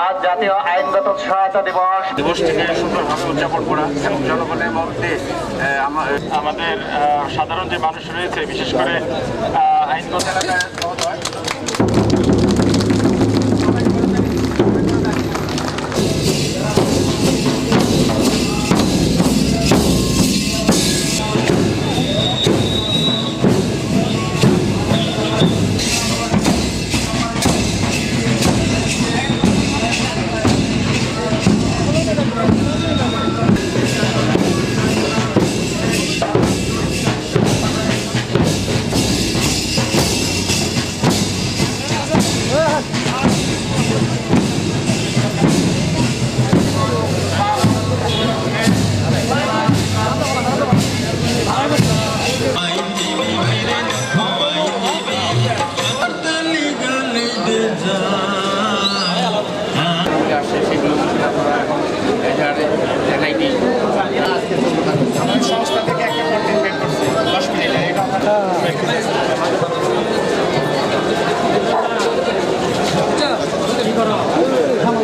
আজ জাতীয় আইনগত সহায়তা দিবসটিকে সুন্দরভাবে উদযাপন করা এবং জনগণের মধ্যে আমাদের সাধারণ যে মানুষ রয়েছে, বিশেষ করে আইনগত এলাকায় সেগুলো আপনারা এখন এনআইডি